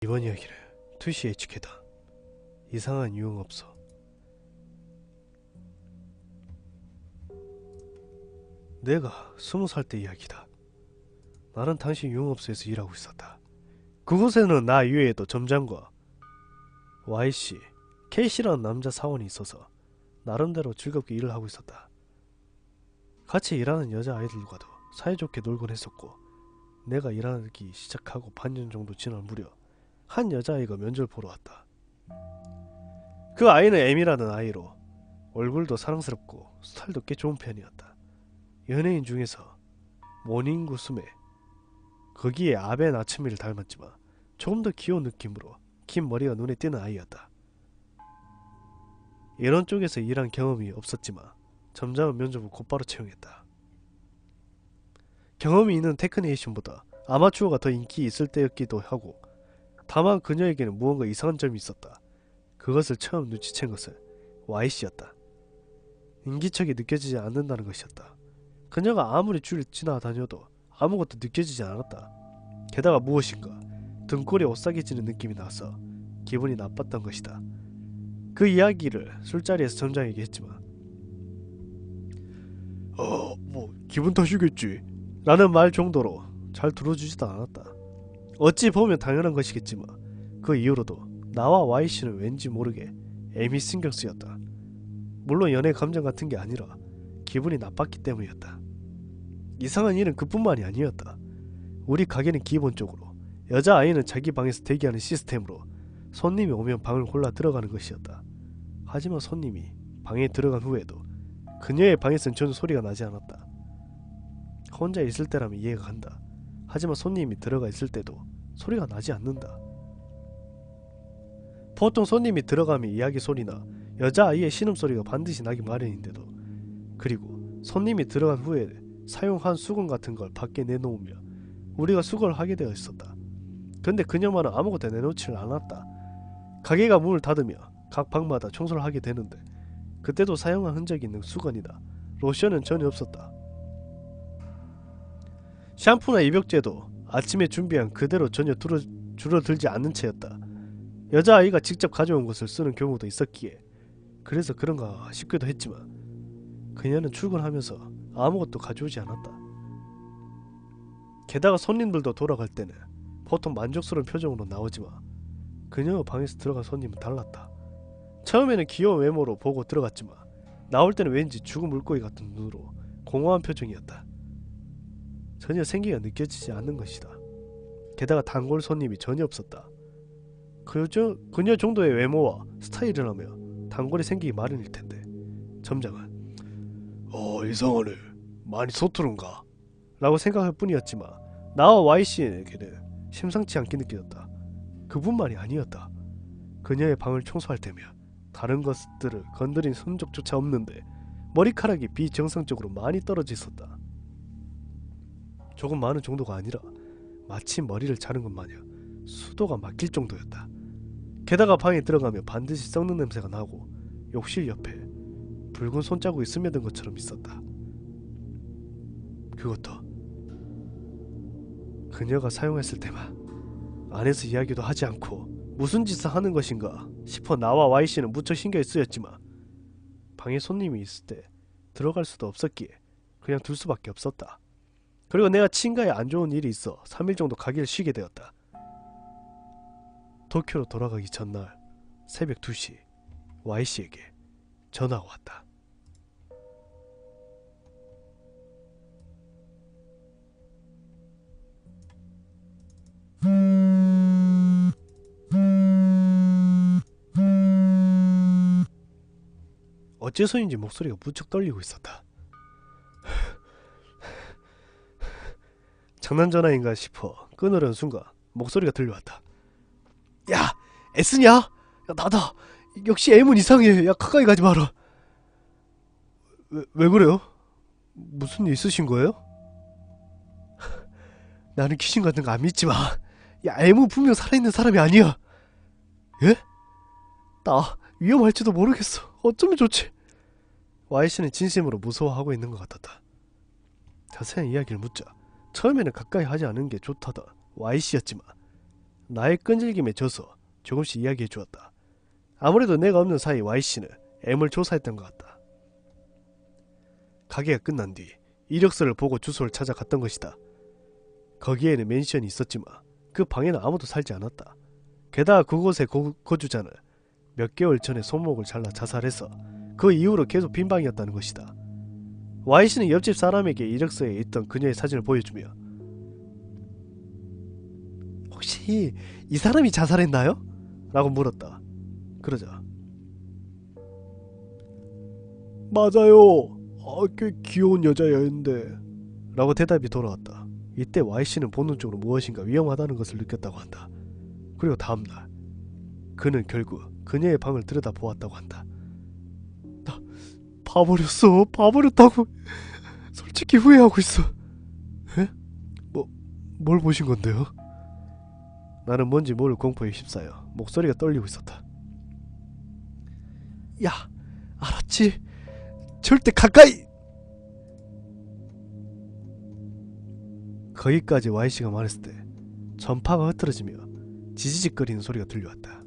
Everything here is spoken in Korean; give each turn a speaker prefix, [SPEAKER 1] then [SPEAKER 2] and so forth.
[SPEAKER 1] 이번 이야기는 2CHK다. 이상한 유흥업소. 내가 20살 때 이야기다. 나는 당시 유흥업소에서 일하고 있었다. 그곳에는 나 이외에도 점장과 Y씨, K씨라는 남자 사원이 있어서 나름대로 즐겁게 일을 하고 있었다. 같이 일하는 여자아이들과도 사이좋게 놀곤 했었고, 내가 일하기 시작하고 반년 정도 지날 무렵 한 여자아이가 면접을 보러 왔다. 그 아이는 M이라는 아이로 얼굴도 사랑스럽고 스타일도 꽤 좋은 편이었다. 연예인 중에서 모닝구 스메, 거기에 아베 나츠미를 닮았지만 조금 더 귀여운 느낌으로 긴 머리가 눈에 띄는 아이였다. 이런 쪽에서 일한 경험이 없었지만 점장은 면접을 곧바로 채용했다. 경험이 있는 테크니션보다 아마추어가 더 인기 있을 때였기도 하고, 다만 그녀에게는 무언가 이상한 점이 있었다. 그것을 처음 눈치챈 것은 Y씨였다. 인기척이 느껴지지 않는다는 것이었다. 그녀가 아무리 줄을 지나다녀도 아무것도 느껴지지 않았다. 게다가 무엇인가 등골이 오싹해지는 느낌이 나서 기분이 나빴던 것이다. 그 이야기를 술자리에서 점장에게 했지만 기분 탓이겠지 라는 말 정도로 잘 들어주지도 않았다. 어찌 보면 당연한 것이겠지만 그 이후로도 나와 Y씨는 왠지 모르게 M이 신경 쓰였다. 물론 연애 감정 같은 게 아니라 기분이 나빴기 때문이었다. 이상한 일은 그뿐만이 아니었다. 우리 가게는 기본적으로 여자아이는 자기 방에서 대기하는 시스템으로 손님이 오면 방을 골라 들어가는 것이었다. 하지만 손님이 방에 들어간 후에도 그녀의 방에서는 전혀 소리가 나지 않았다. 혼자 있을 때라면 이해가 간다. 하지만 손님이 들어가 있을 때도 소리가 나지 않는다. 보통 손님이 들어가면 이야기 소리나 여자아이의 신음소리가 반드시 나기 마련인데도, 그리고 손님이 들어간 후에 사용한 수건 같은 걸 밖에 내놓으며 우리가 수거를 하게 되어 있었다. 근데 그녀만은 아무것도 내놓지를 않았다. 가게가 문을 닫으며 각 방마다 청소를 하게 되는데 그때도 사용한 흔적이 있는 수건이나 로션은 전혀 없었다. 샴푸나 입욕제도 아침에 준비한 그대로 전혀 줄어들지 않는 채였다. 여자아이가 직접 가져온 것을 쓰는 경우도 있었기에 그래서 그런가 싶기도 했지만 그녀는 출근하면서 아무것도 가져오지 않았다. 게다가 손님들도 돌아갈 때는 보통 만족스러운 표정으로 나오지만 그녀의 방에서 들어간 손님은 달랐다. 처음에는 귀여운 외모로 보고 들어갔지만 나올 때는 왠지 죽은 물고기 같은 눈으로 공허한 표정이었다. 전혀 생기가 느껴지지 않는 것이다. 게다가 단골 손님이 전혀 없었다. 그녀 정도의 외모와 스타일이라며 단골이 생기기 마련일 텐데 점장은 이상하네, 많이 서투른가? 라고 생각할 뿐이었지만 나와 Y씨에게는 심상치 않게 느껴졌다. 그뿐만이 아니었다. 그녀의 방을 청소할 때면 다른 것들을 건드린 흔적조차 없는데 머리카락이 비정상적으로 많이 떨어져 있었다. 조금 많은 정도가 아니라 마치 머리를 자른 것 마냥 수도가 막힐 정도였다. 게다가 방에 들어가면 반드시 썩는 냄새가 나고 욕실 옆에 붉은 손자국이 스며든 것처럼 있었다. 그것도 그녀가 사용했을 때만. 안에서 이야기도 하지 않고 무슨 짓을 하는 것인가 싶어 나와 Y씨는 무척 신경이 쓰였지만 방에 손님이 있을 때 들어갈 수도 없었기에 그냥 둘 수밖에 없었다. 그리고 내가 친가에 안 좋은 일이 있어 3일 정도 가게를 쉬게 되었다. 도쿄로 돌아가기 전날 새벽 2시 Y씨에게 전화가 왔다. 어째서인지 목소리가 무척 떨리고 있었다. 장난 전화인가 싶어 끊으려는 순간 목소리가 들려왔다. 야! S냐? 야, 나다! 역시 M은 이상해. 야, 가까이 가지 마라. 왜 그래요? 무슨 일 있으신 거예요? 나는 귀신 같은 거 안 믿지 마. 야, M은 분명 살아있는 사람이 아니야. 예? 나 위험할지도 모르겠어. 어쩌면 좋지? Y씨는 진심으로 무서워하고 있는 것 같았다. 자세한 이야기를 묻자 처음에는 가까이 하지 않은 게 좋다던 Y씨였지만 나의 끈질김에 져서 조금씩 이야기해 주었다. 아무래도 내가 없는 사이 Y씨는 M을 조사했던 것 같다. 가게가 끝난 뒤 이력서를 보고 주소를 찾아갔던 것이다. 거기에는 맨션이 있었지만 그 방에는 아무도 살지 않았다. 게다가 그곳의 거주자는 몇 개월 전에 손목을 잘라 자살해서 그 이후로 계속 빈 방이었다는 것이다. Y씨는 옆집 사람에게 이력서에 있던 그녀의 사진을 보여주며 혹시 이 사람이 자살했나요? 라고 물었다. 그러자 맞아요. 꽤 귀여운 여자였는데 라고 대답이 돌아왔다. 이때 Y씨는 본능적으로 무엇인가 위험하다는 것을 느꼈다고 한다. 그리고 다음날 그는 결국 그녀의 방을 들여다보았다고 한다. 나 봐버렸다고 솔직히 후회하고 있어. 에? 뭘 보신 건데요? 나는 뭔지 모를 공포에 휩싸여 목소리가 떨리고 있었다. 야, 알았지? 절대 가까이! 거기까지 Y씨가 말했을 때 전파가 흐트러지며 지지직거리는 소리가 들려왔다.